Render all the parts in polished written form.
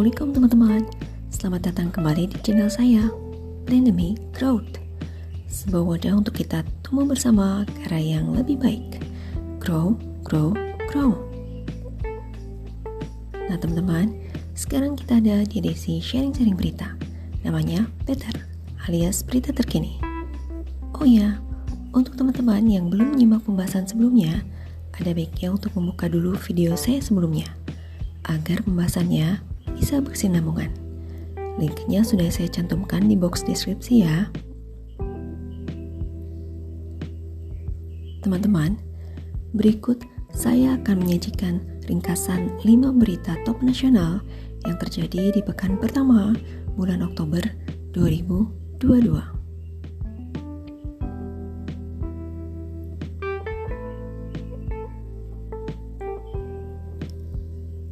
Assalamualaikum teman-teman. Selamat datang kembali di channel saya, Pandemic Growth. Sebuah wadah untuk kita tumbuh bersama ke arah yang lebih baik. Grow, grow, grow. Nah teman-teman, sekarang kita ada di edisi sharing-sharing berita. Namanya Peter, alias berita terkini. Oh ya, untuk teman-teman yang belum menyimak pembahasan sebelumnya, ada baiknya untuk membuka dulu video saya sebelumnya, agar pembahasannya bisa berkesinambungan. Linknya sudah saya cantumkan di box deskripsi ya. Teman-teman, berikut saya akan menyajikan ringkasan 5 berita top nasional yang terjadi di pekan pertama bulan Oktober 2022.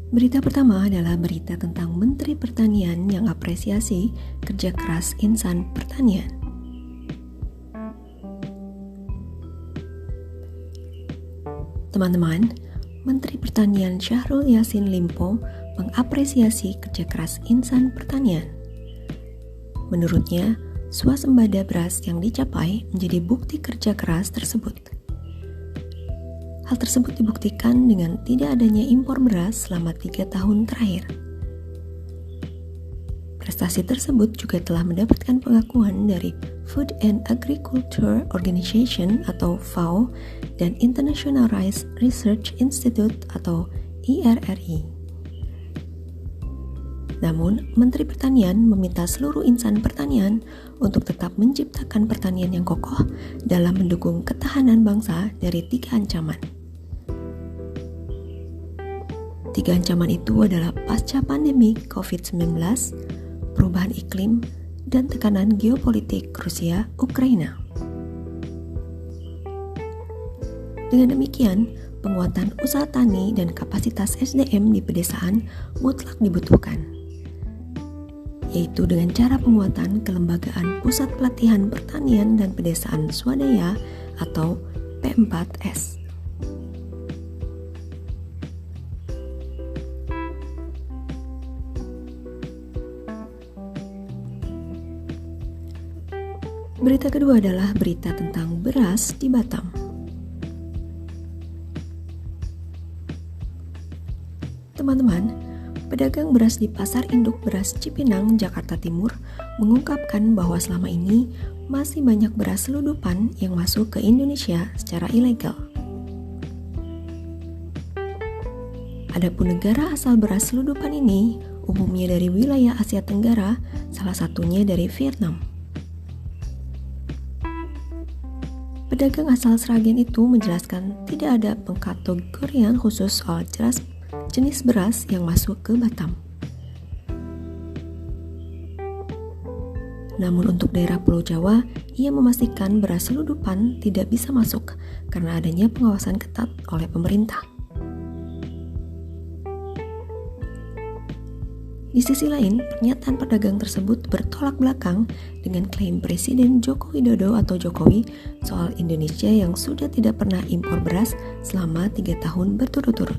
Berita pertama adalah berita tentang Menteri Pertanian yang apresiasi kerja keras insan pertanian. Teman-teman, Menteri Pertanian Syahrul Yassin Limpo mengapresiasi kerja keras insan pertanian. Menurutnya, swasembada beras yang dicapai menjadi bukti kerja keras tersebut. Hal tersebut dibuktikan dengan tidak adanya impor beras selama 3 tahun terakhir. Prestasi tersebut juga telah mendapatkan pengakuan dari Food and Agriculture Organization atau FAO dan International Rice Research Institute atau IRRI. Namun, Menteri Pertanian meminta seluruh insan pertanian untuk tetap menciptakan pertanian yang kokoh dalam mendukung ketahanan bangsa dari 3 ancaman. 3 ancaman itu adalah pasca pandemi COVID-19, perubahan iklim, dan tekanan geopolitik Rusia-Ukraina. Dengan demikian, penguatan usaha tani dan kapasitas SDM di pedesaan mutlak dibutuhkan, yaitu dengan cara penguatan kelembagaan Pusat Pelatihan Pertanian dan Pedesaan Swadaya atau P4S. Berita kedua adalah berita tentang beras di Batam. Teman-teman, pedagang beras di Pasar Induk Beras Cipinang, Jakarta Timur mengungkapkan bahwa selama ini masih banyak beras selundupan yang masuk ke Indonesia secara ilegal. Adapun negara asal beras selundupan ini umumnya dari wilayah Asia Tenggara, salah satunya dari Vietnam. Pedagang asal Sragen itu menjelaskan tidak ada pengkategorian khusus soal jenis beras yang masuk ke Batam. Namun untuk daerah Pulau Jawa, ia memastikan beras selundupan tidak bisa masuk karena adanya pengawasan ketat oleh pemerintah. Di sisi lain, pernyataan pedagang tersebut bertolak belakang dengan klaim Presiden Joko Widodo atau Jokowi soal Indonesia yang sudah tidak pernah impor beras selama 3 tahun berturut-turut.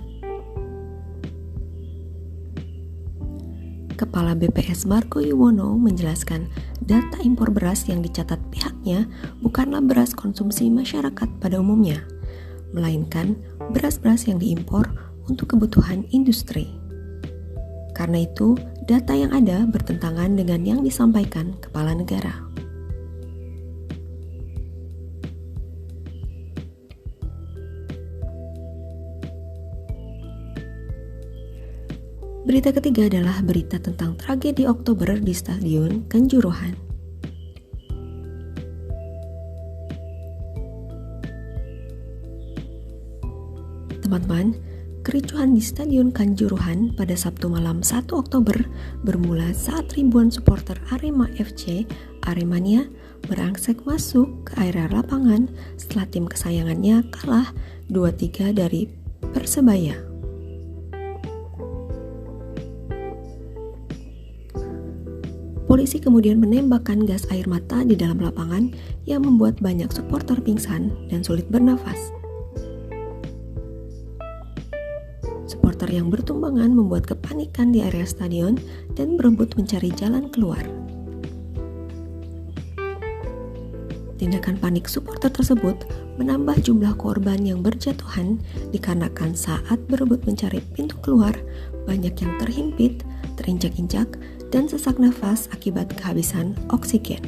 Kepala BPS Margo Yuwono menjelaskan data impor beras yang dicatat pihaknya bukanlah beras konsumsi masyarakat pada umumnya, melainkan beras-beras yang diimpor untuk kebutuhan industri. Karena itu, data yang ada bertentangan dengan yang disampaikan kepala negara. Berita ketiga adalah berita tentang tragedi Oktober di Stadion Kanjuruhan. Teman-teman, kericuhan di Stadion Kanjuruhan pada Sabtu malam 1 Oktober bermula saat ribuan supporter Arema FC Aremania berangsek masuk ke area lapangan setelah tim kesayangannya kalah 2-3 dari Persebaya. Polisi kemudian menembakkan gas air mata di dalam lapangan yang membuat banyak supporter pingsan dan sulit bernafas. supporter yang bertumbangan membuat kepanikan di area stadion dan berebut mencari jalan keluar. Tindakan panik supporter tersebut menambah jumlah korban yang berjatuhan dikarenakan saat berebut mencari pintu keluar, banyak yang terhimpit, terinjak-injak, dan sesak nafas akibat kehabisan oksigen.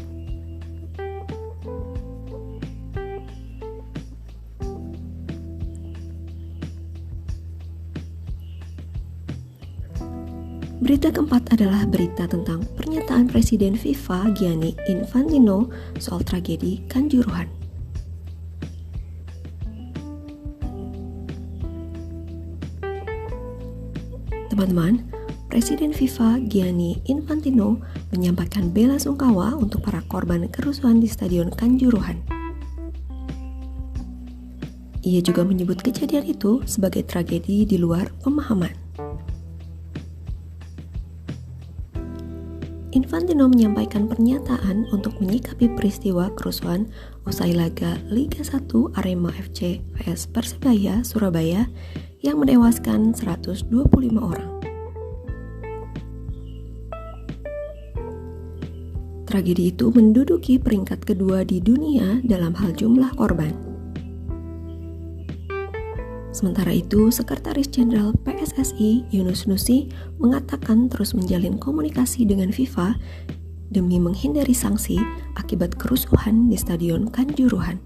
Berita keempat adalah berita tentang pernyataan Presiden FIFA Gianni Infantino soal tragedi Kanjuruhan. Teman-teman, Presiden FIFA Gianni Infantino menyampaikan bela sungkawa untuk para korban kerusuhan di Stadion Kanjuruhan. Ia juga menyebut kejadian itu sebagai tragedi di luar pemahaman. Infantino menyampaikan pernyataan untuk menyikapi peristiwa kerusuhan usai laga Liga 1 Arema FC vs Persebaya Surabaya yang menewaskan 125 orang. Tragedi itu menduduki peringkat kedua di dunia dalam hal jumlah korban. Sementara itu, Sekretaris Jenderal PSSI Yunus Nusi mengatakan terus menjalin komunikasi dengan FIFA demi menghindari sanksi akibat kerusuhan di Stadion Kanjuruhan.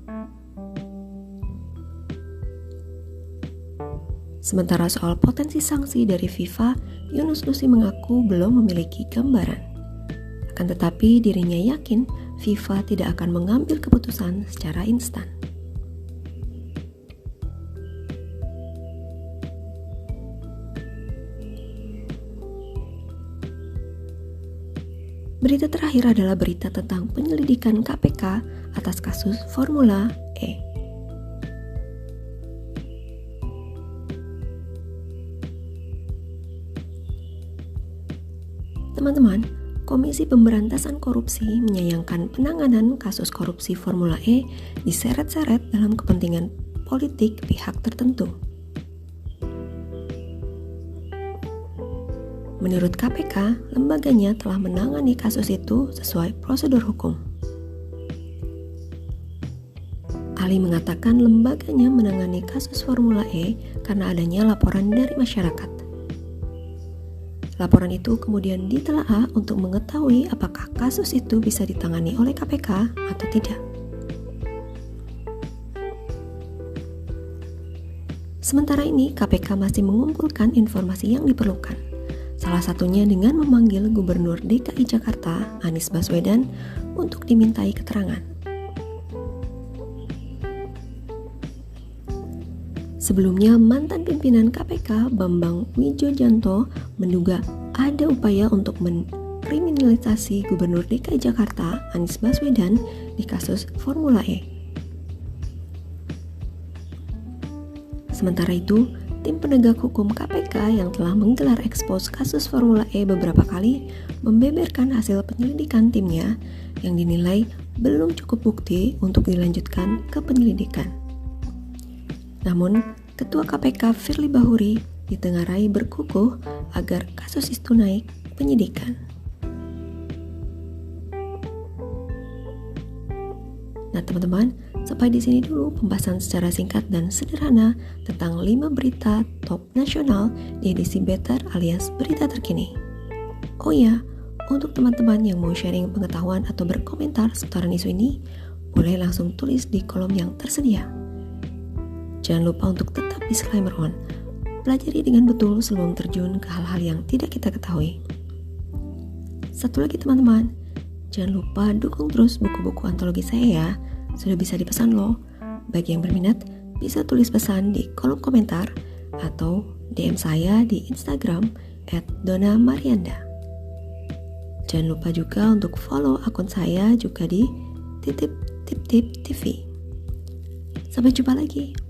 Sementara soal potensi sanksi dari FIFA, Yunus Nusi mengaku belum memiliki gambaran. Akan tetapi dirinya yakin FIFA tidak akan mengambil keputusan secara instan. Berita terakhir adalah berita tentang penyelidikan KPK atas kasus Formula E. Teman-teman, Komisi Pemberantasan Korupsi menyayangkan penanganan kasus korupsi Formula E diseret-seret dalam kepentingan politik pihak tertentu. Menurut KPK, lembaganya telah menangani kasus itu sesuai prosedur hukum. Ali mengatakan lembaganya menangani kasus Formula E karena adanya laporan dari masyarakat. Laporan itu kemudian ditelaah untuk mengetahui apakah kasus itu bisa ditangani oleh KPK atau tidak. Sementara ini, KPK masih mengumpulkan informasi yang diperlukan. Salah satunya dengan memanggil Gubernur DKI Jakarta, Anies Baswedan, untuk dimintai keterangan. Sebelumnya, mantan pimpinan KPK Bambang Wijojanto menduga ada upaya untuk mengkriminalisasi Gubernur DKI Jakarta, Anies Baswedan, di kasus Formula E. Sementara itu, tim penegak hukum KPK yang telah menggelar ekspos kasus Formula E beberapa kali membeberkan hasil penyelidikan timnya yang dinilai belum cukup bukti untuk dilanjutkan ke penyelidikan. Namun, Ketua KPK Firly Bahuri ditengarai berkukuh agar kasus itu naik penyidikan. Nah teman-teman, sampai di sini dulu pembahasan secara singkat dan sederhana tentang 5 berita top nasional di edisi Better alias berita terkini. Oh ya, untuk teman-teman yang mau sharing pengetahuan atau berkomentar seputaran isu ini, boleh langsung tulis di kolom yang tersedia. Jangan lupa untuk tetap disclaimer on. Pelajari dengan betul sebelum terjun ke hal-hal yang tidak kita ketahui. Satu lagi teman-teman, jangan lupa dukung terus buku-buku antologi saya ya. Sudah bisa dipesan loh. Bagi yang berminat, bisa tulis pesan di kolom komentar atau DM saya di Instagram @donamarianda. Jangan lupa juga untuk follow akun saya juga di titip tip tip TV. Sampai jumpa lagi.